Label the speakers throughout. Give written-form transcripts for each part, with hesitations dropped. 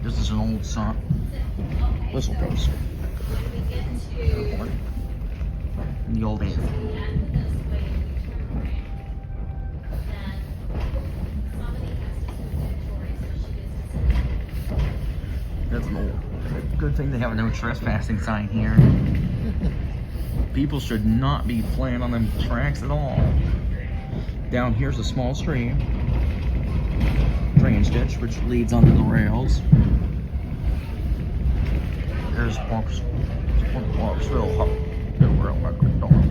Speaker 1: This is an old whistle post. In the old days. That's an old. Good thing they have a no trespassing sign here. People should not be playing on them tracks at all. Down here's a small stream, drainage ditch, which leads onto the rails. There's Walkersville rail record door.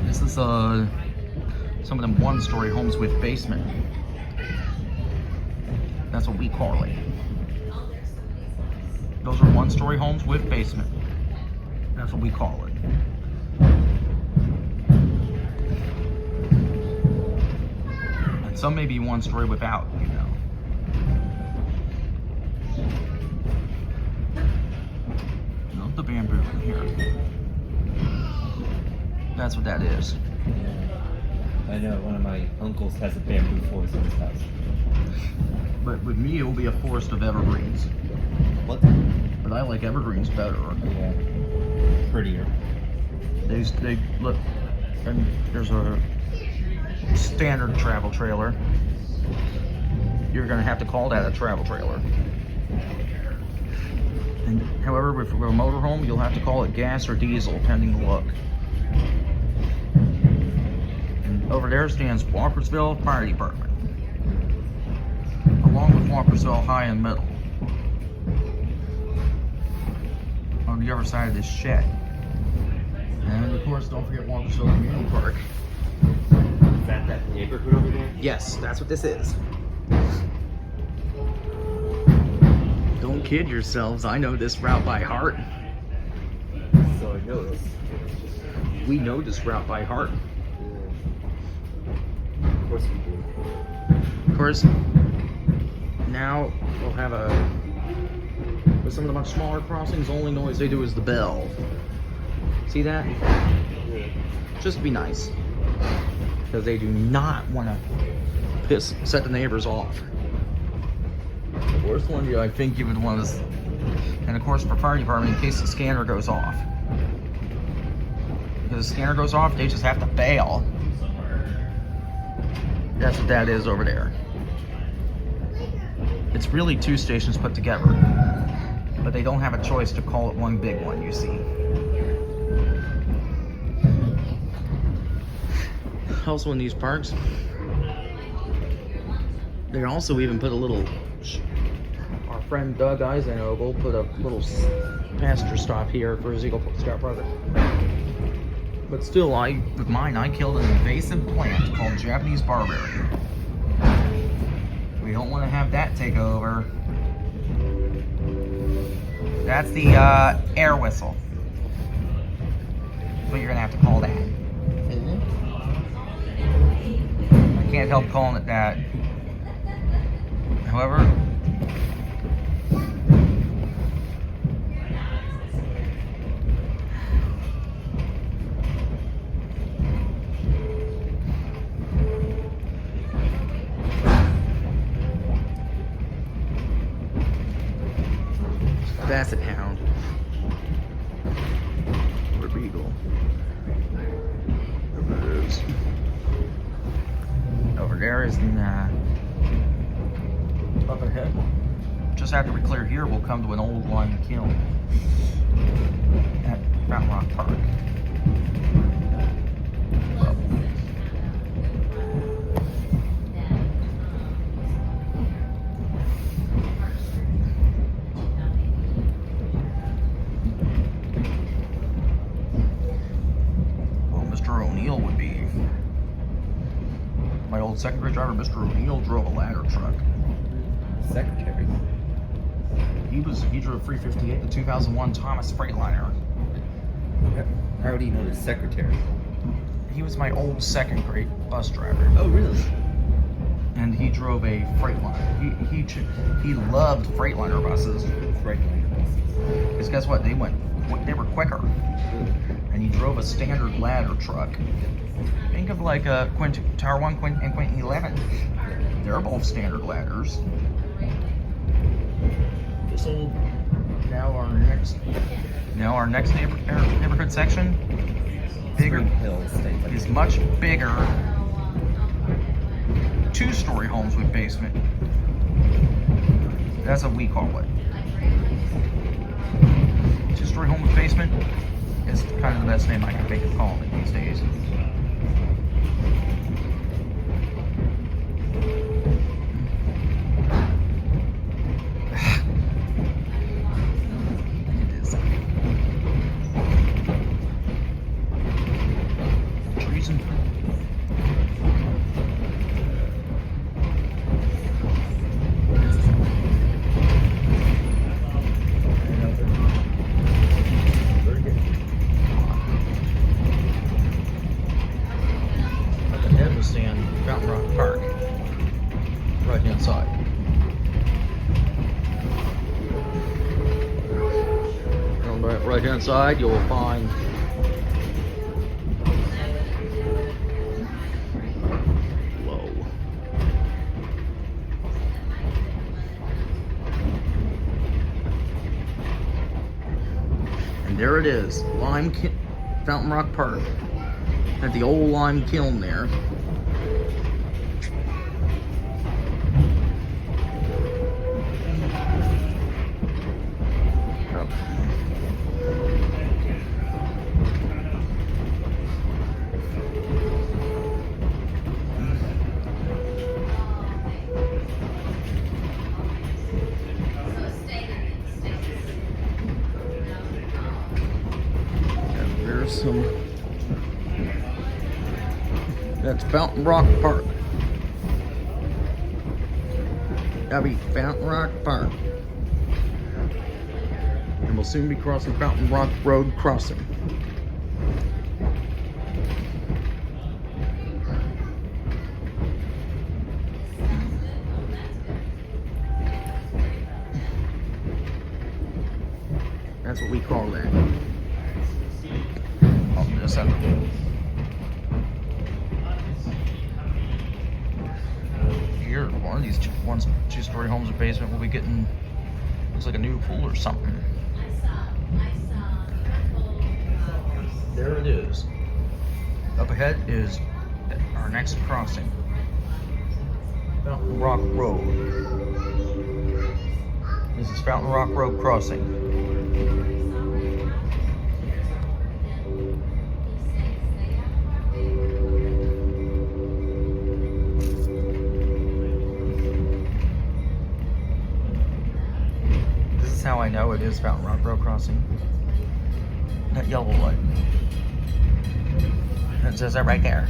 Speaker 1: This is some of them one-story homes with basement. That's what we call it. Those are one-story homes with basement. That's what we call it. And some may be one-story without, you know. Not the bamboo in here. That's what that is.
Speaker 2: I know, one of my uncles has a bamboo forest in his house.
Speaker 1: But with me, it will be a forest of evergreens.
Speaker 2: What?
Speaker 1: But I like evergreens better.
Speaker 2: Yeah. Prettier.
Speaker 1: They look, and there's a standard travel trailer. You're gonna have to call that a travel trailer. And however, with a motorhome, you'll have to call it gas or diesel, depending the look. And over there stands Walkersville Fire Department, along with Walkersville High and Middle. On the other side of this shed. And of course, don't forget Walkersville Community Park.
Speaker 2: Is that neighborhood over there?
Speaker 1: Yes, that's what this is. Don't kid yourselves, I know this route by heart.
Speaker 2: So I know this.
Speaker 1: We know this route by heart.
Speaker 2: Yeah. Of course we do.
Speaker 1: Of course, now we'll have with some of the much smaller crossings, the only noise they do is the bell. See that?
Speaker 2: Yeah.
Speaker 1: Just to be nice. Because they do not want to set the neighbors off. The worst one I think you would want to, and of course for fire department, in case the scanner goes off. Because the scanner goes off, they just have to bail. That's what that is over there. It's really two stations put together. But they don't have a choice to call it one big one, you see. Also in these parks, they also even put a little, our friend Doug Eisenogle put a little passenger stop here for his Eagle Scout project. But still, with mine, I killed an invasive plant called Japanese barberry. We don't want to have that take over. That's the air whistle. But you're gonna have to call that. I can't help calling it that. However, Basset Hound or Beagle. There it is. Over there is up ahead. Just after we clear here, we'll come to an old line kiln at Mountain Rock Park. Mr. O'Neill would be. My old secretary driver, Mr. O'Neill, drove a ladder truck.
Speaker 2: Secretary?
Speaker 1: He drove 358, the 2001 Thomas Freightliner.
Speaker 2: How do you know the secretary?
Speaker 1: He was my old second grade bus driver.
Speaker 2: Oh, really?
Speaker 1: And he drove a Freightliner. He loved Freightliner buses.
Speaker 2: Freightliner buses.
Speaker 1: Because guess what? They were quicker. And he drove a standard ladder truck. Think of like a Tower 1 and Quint 11. They're both standard ladders. This will now our next neighborhood section. Bigger
Speaker 2: Spring Hills State
Speaker 1: is much bigger. 2-story homes with basement. That's what we call it. 2-story home with basement is kind of the best name I can think of calling it these days. Fountain Rock Park, right hand side. On the right hand side, you'll find low. And there it is, Fountain Rock Park. At the old lime kiln there. That's Fountain Rock Park. That'll be Fountain Rock Park. And we'll soon be crossing Fountain Rock Road crossing. That's what we call that. Oh, just have to. Here, one of these 2-story homes with basement will be getting, looks like a new pool or something. There it is. Up ahead is our next crossing. Fountain Rock Road. This is Fountain Rock Road crossing. How I know it is Fountain Rock Road crossing. That yellow light. It says that right there.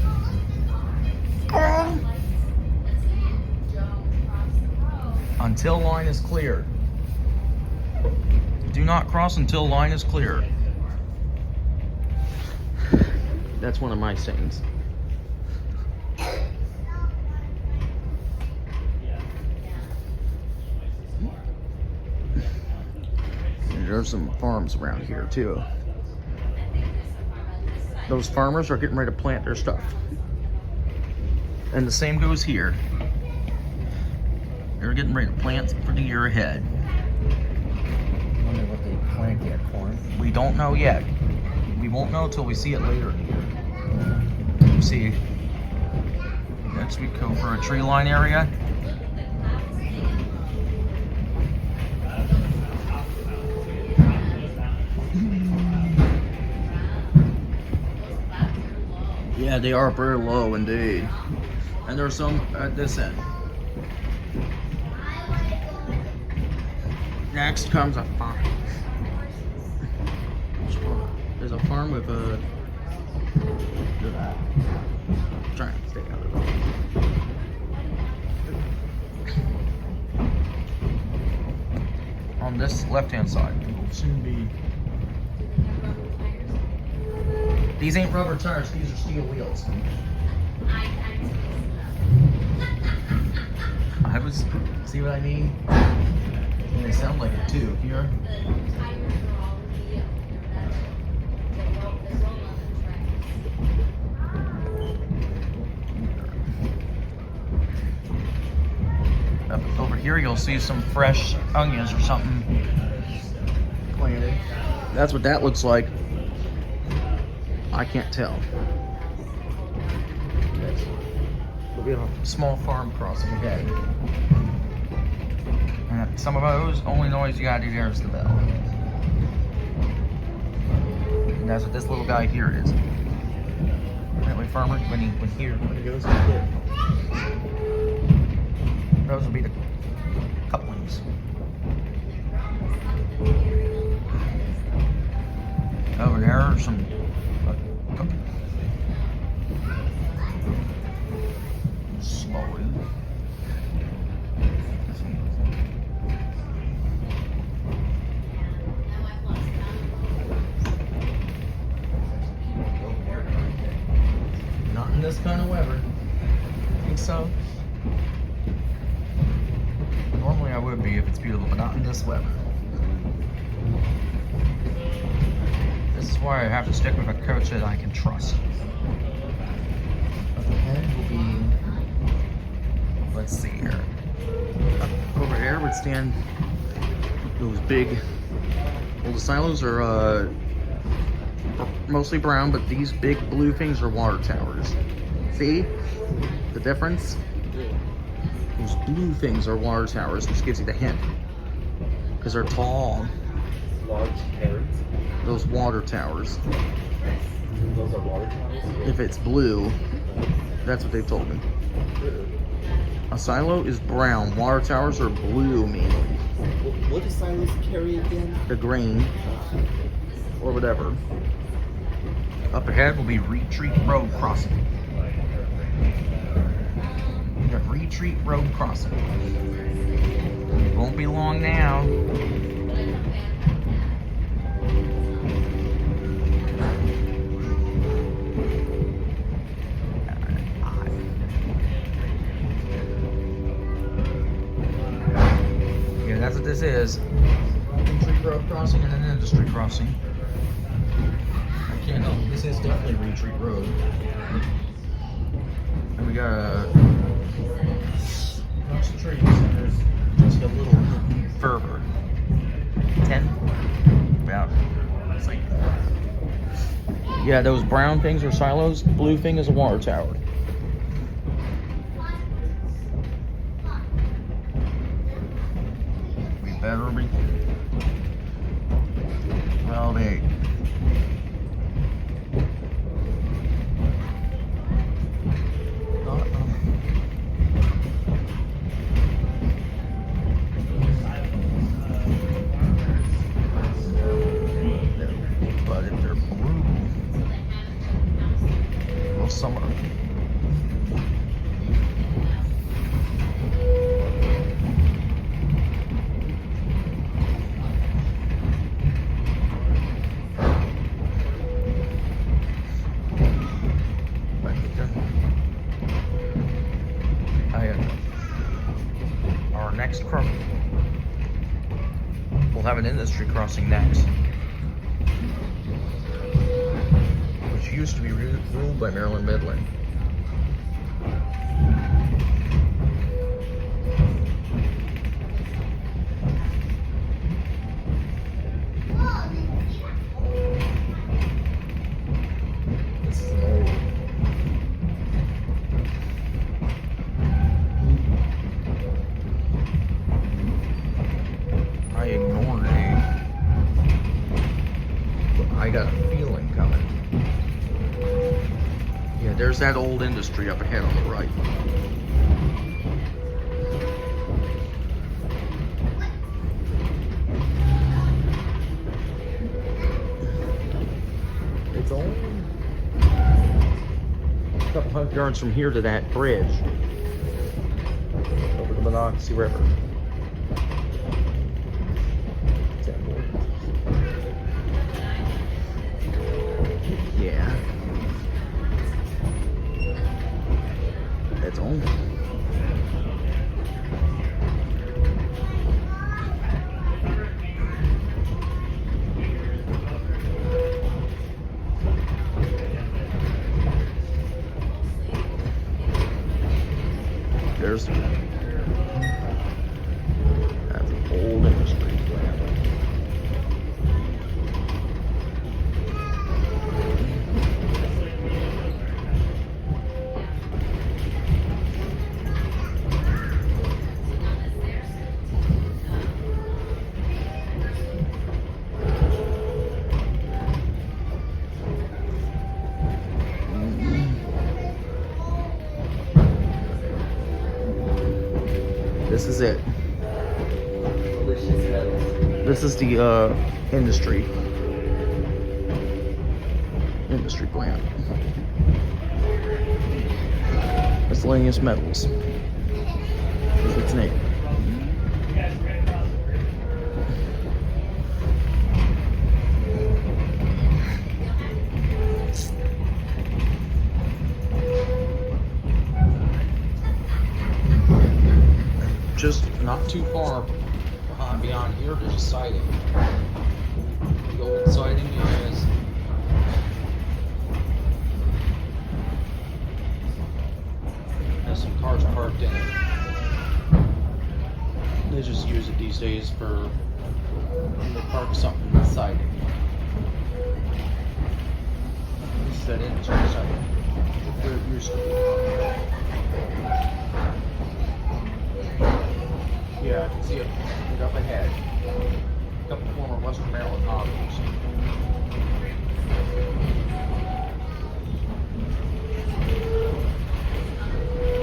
Speaker 1: Until line is cleared. Do not cross until line is cleared. That's one of my sayings. There's some farms around here too. Those farmers are getting ready to plant their stuff. And the same goes here. They're getting ready to plant for the year ahead.
Speaker 2: I wonder what they plant yet, corn?
Speaker 1: We don't know yet. We won't know until we see it later in the year. You see, next we go for a tree line area. Yeah, they are very low indeed. And there's some at this end. Next comes a farm. There's a farm with a... trying to stay out of it. On this left-hand side, will soon be... These ain't rubber tires, these are steel wheels. I was, see what I mean? And they sound like it too, here. Up over here you'll see some fresh onions or something planted. That's what that looks like. I can't tell. We'll be on a small farm crossing ahead. And some of those, only noise you gotta do there is the bell. And that's what this little guy here is. That way farmer, when he goes to get, those will be the couplings. Over there are some slowly. Not in this kind of weather. I think so. Normally I would be if it's beautiful, but not in this weather. This is why I have to stick with a coach that I can trust. Up ahead will be, let's see here. Up over there would stand those big, well, the silos are mostly brown, but these big blue things are water towers. See the difference? Those blue things are water towers, which gives you the hint. Because they're tall.
Speaker 2: Large carrots.
Speaker 1: Those water towers.
Speaker 2: Those are water towers?
Speaker 1: If it's blue, that's what they've told me. A silo is brown. Water towers are blue mainly.
Speaker 2: What do silos carry again?
Speaker 1: The grain. Or whatever. Up ahead will be Retreat Road Crossing. We got Retreat Road Crossing. Won't be long now. Yeah, that's what this is. Retreat Road Crossing and an industry crossing. I can't help. This is definitely Retreat Road. And we got a bunch of trees, and there's just a little further. 10? About. It's like. Yeah, those brown things are silos. Blue thing is a water tower. We better be. Well, they. But if they're blue, well, some of them. Our next cross, we'll have an industry crossing next, which used to be ruled by Maryland Midland. This is an old. I ignored it. But I got a feeling coming. Yeah, there's that old industry up ahead on the right. It's only a couple hundred yards from here to that bridge over the Monocacy River. Yeah. That's on. This is it.
Speaker 2: Delicious metals.
Speaker 1: This is the industry plant. Miscellaneous metals is its name. Just not too far beyond here, there's a siding. The old siding is has some cars parked in it. They just use it these days for when they park something in the siding. This is that industry siding. Where it used to be. Yeah, I can see it up ahead. A couple former Western Maryland hospitals.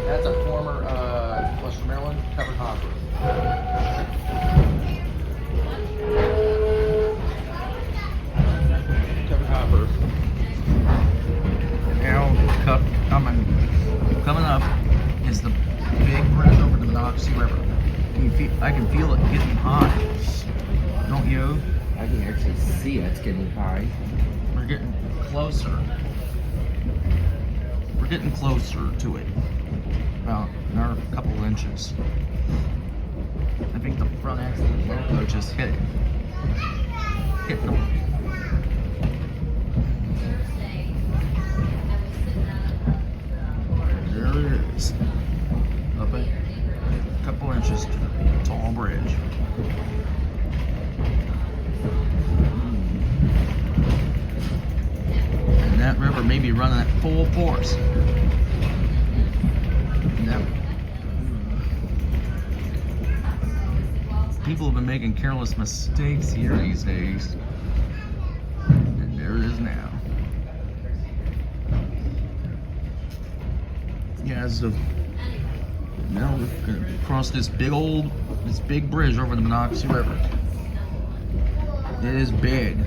Speaker 1: That's a former Western Maryland covered hospital. Covered hopper. And now coming up is the big bridge over the Monocacy River. I can feel it getting high. Don't you?
Speaker 2: I can actually see it's getting high.
Speaker 1: We're getting closer. We're getting closer to it. About another couple of inches. I think the front axle of the loco just hit it. Hit the. There it is. Up a couple inches to the tall bridge. And that river may be running at full force. Now, people have been making careless mistakes here these days. And there it is now. Yeah, so now we're gonna cross this big bridge over the Monocacy River. It is big.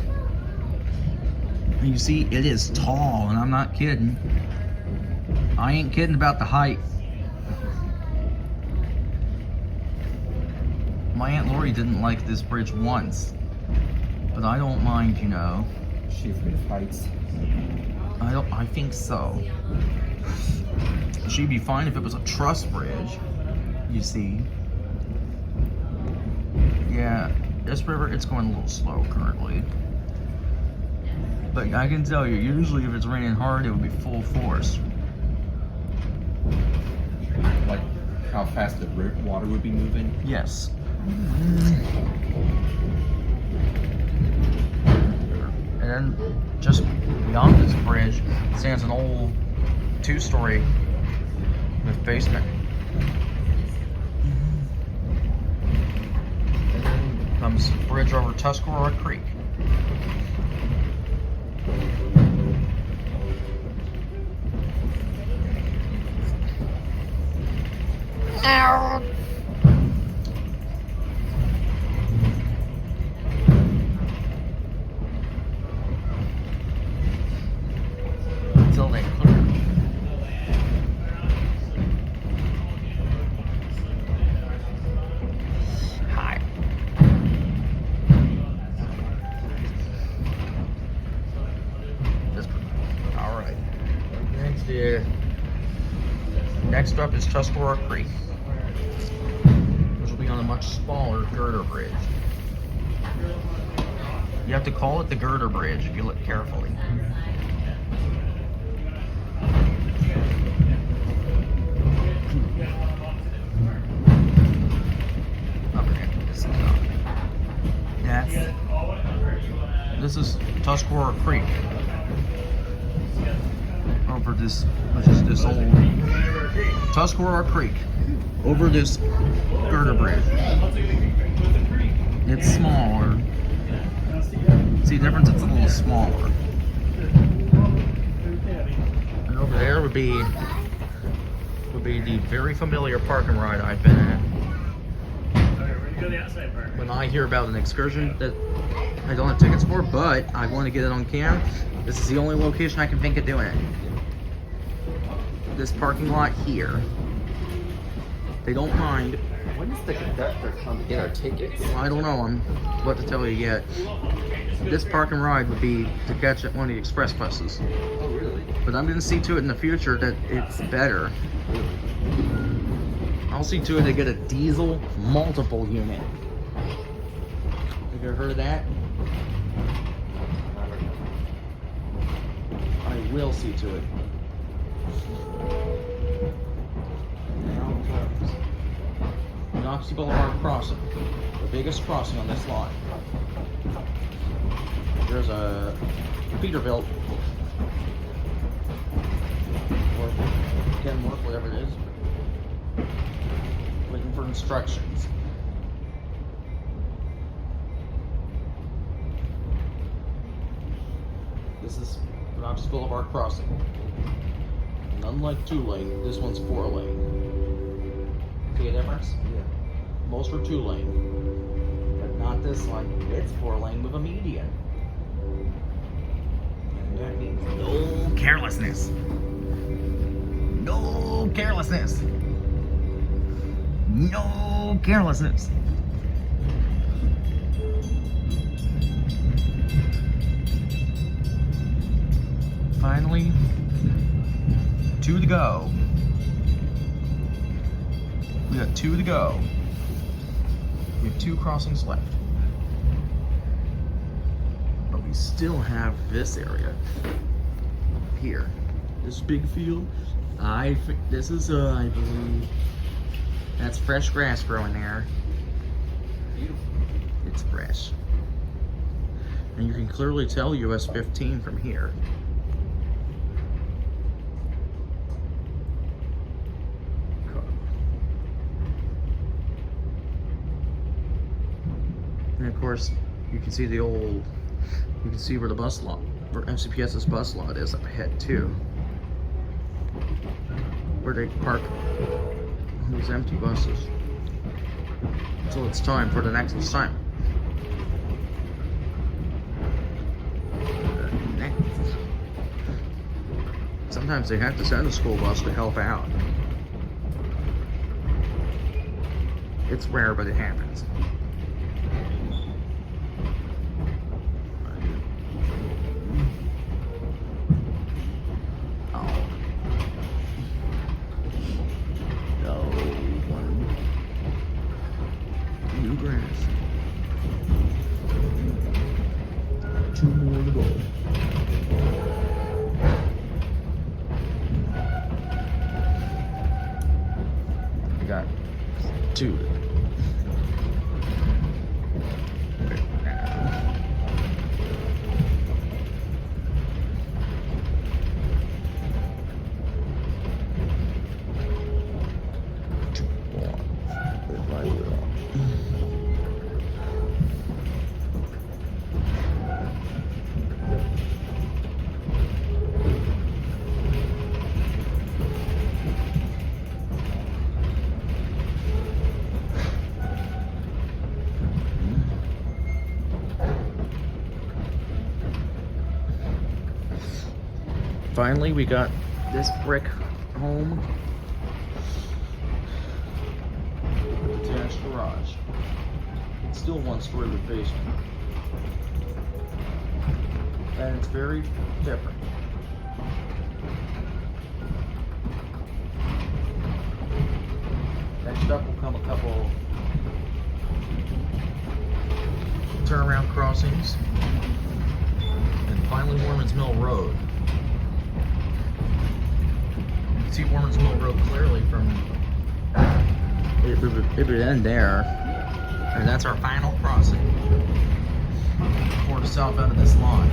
Speaker 1: And you see, it is tall, and I'm not kidding. I ain't kidding about the height. My Aunt Lori didn't like this bridge once, but I don't mind, you know.
Speaker 2: She's afraid of heights.
Speaker 1: I think so. She'd be fine if it was a truss bridge, you see. Yeah, this river, it's going a little slow currently. But I can tell you, usually if it's raining hard, it would be full force.
Speaker 2: Like how fast the water would be moving?
Speaker 1: Yes. And then just beyond this bridge stands an old two-story with basement. And then comes a bridge over Tuscarora Creek. Ow! Until they clear. Hi. All right. Next up is Tuscarora Creek, which will be on a much smaller girder bridge. You have to call it the girder bridge if you look carefully. This is Tuscarora Creek. Over this, which is this old Tuscarora Creek. Over this girder bridge. It's smaller. See the difference? It's a little smaller. And over there would be the very familiar parking ride I've been in.
Speaker 3: Go to the outside part.
Speaker 1: when I hear about an excursion that I don't have tickets for, but I want to get it on camera, this is the only location I can think of doing it. This parking lot here. They don't mind.
Speaker 2: When does the conductor come to get our tickets?
Speaker 1: Well, I don't know. I'm what to tell you yet. This park and ride would be to catch at one of the express buses.
Speaker 2: Oh, really?
Speaker 1: But I'm going to see to it in the future that it's better. I'll see to it they get a diesel multiple unit. Have you ever heard of that? I will see to it. Knoxville Boulevard crossing, the biggest crossing on this line. There's a Peterbilt or Kenworth, whatever it is, waiting for instructions. This is Knoxville Boulevard crossing. And unlike 2-lane, this one's 4-lane. See a difference?
Speaker 2: Yeah.
Speaker 1: Most are 2-lane, but not this one. It's 4-lane with a median. And that means no carelessness. No carelessness. No carelessness. Finally, 2 to go. We got 2 to go. We have 2 crossings left. But we still have this area here. This big field. This is, I believe, that's fresh grass growing there.
Speaker 2: Beautiful.
Speaker 1: It's fresh. And you can clearly tell US 15 from here. And of course, you can see you can see where the bus lot, where MCPS's bus lot is up ahead too. Where they park these empty buses until it's time for the next assignment. Sometimes they have to send a school bus to help out. It's rare, but it happens. Grass. 2 more to go. I got 2. Finally, we got this brick home. Attached garage. It's still 1-story with basement. And it's very different. Next up will come a couple turnaround crossings. And finally, Warman's Mill Road. See Warman's Mill Road clearly from it would end there, and that's our final crossing before the south end of this line.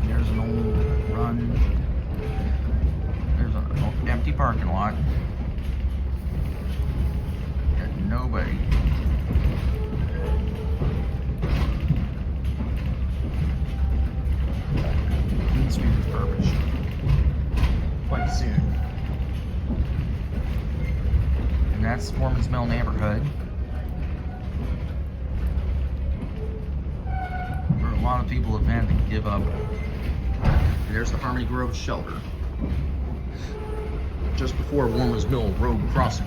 Speaker 1: There's an old run. There's an empty parking lot. Got nobody. soon. And that's Foreman's Mill neighborhood. Where a lot of people have had to give up. And there's the Harmony Grove shelter. Just before Foreman's Mill Road crossing.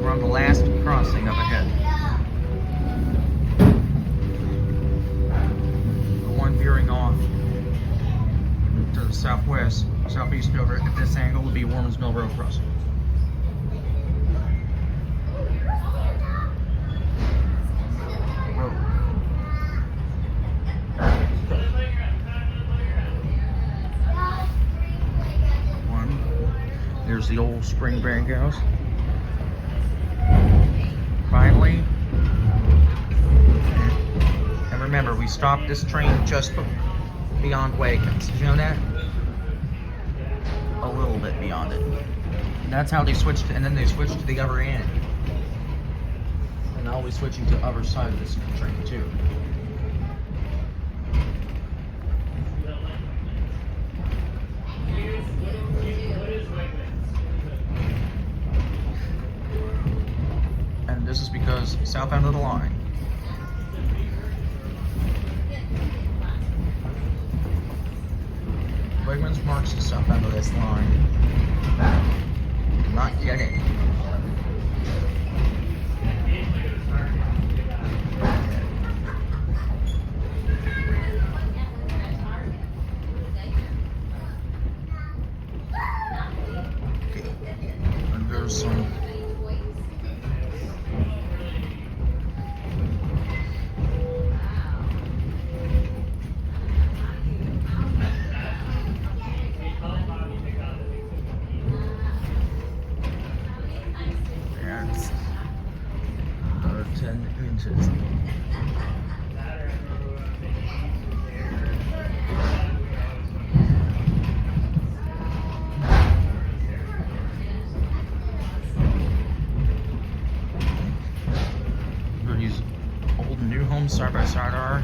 Speaker 1: We're on the last crossing up ahead. The one veering off to the southeast over at this angle would be Foreman's Mill Road crossing. There's the old spring bank house. Finally. And remember, we stopped this train just beyond Wegmans. Did you know that? A little bit beyond it. And that's how they switched, and then they switched to the other end. And now we're switching to the other side of this train too. This is because south end of the line. Wegmans marks the south end of this line. Not yet. Okay. And there's some. Another 10 inches. Where these old and new homes side by side are.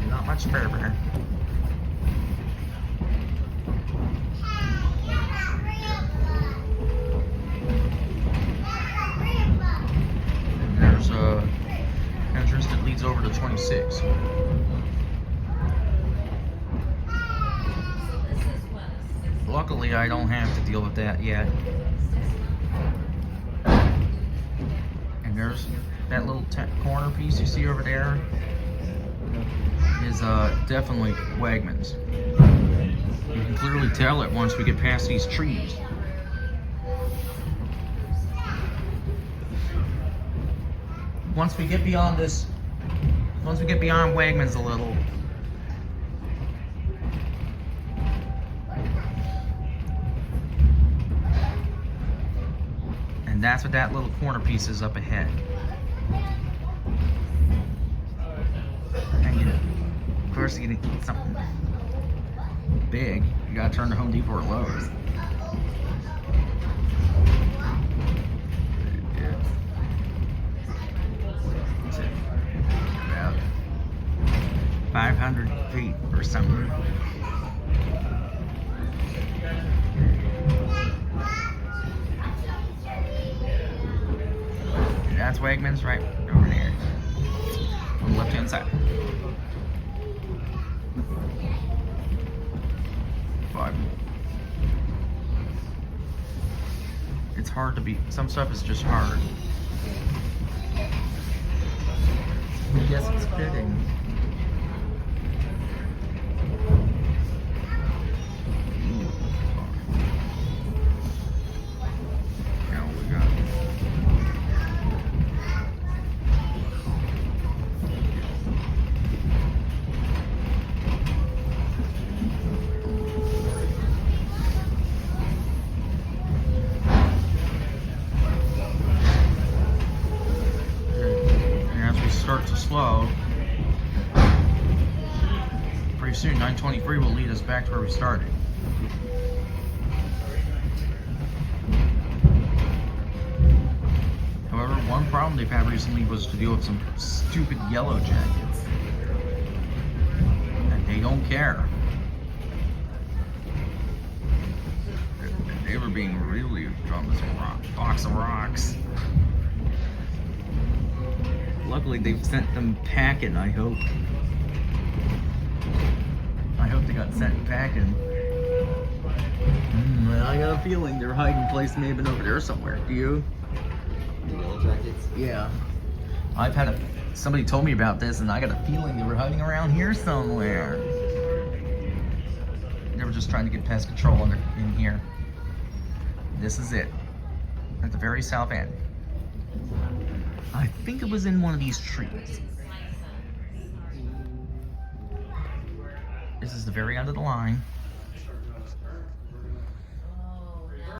Speaker 1: Not much further. There's a entrance that leads over to 26. Luckily, I don't have to deal with that yet. And there's that little corner piece you see over there is definitely Wegmans. You can clearly tell it once we get past these trees. Once we get beyond Wegmans a little, and that's what that little corner piece is up ahead. And of course, you get something big, you gotta turn to Home Depot or Lowe's. About 500 feet or something. And that's Wegmans right over there on the left-hand side. But it's hard to be. Some stuff is just hard. Yes, it's fitting. Now we got. Start to slow slow. Pretty soon, 923 will lead us back to where we started. However, one problem they've had recently was to deal with some stupid yellow jackets. And they don't care. They were being really drawn this box of rocks. Luckily, they've sent them packing, I hope. I hope they got sent packing. I got a feeling their hiding place may have been over there somewhere. Do you?
Speaker 2: The yellow jackets?
Speaker 1: Yeah. I've had somebody told me about this, and I got a feeling they were hiding around here somewhere. They were just trying to get pest control in here. This is it. At the very south end. I think it was in one of these trees. This is the very end of the line.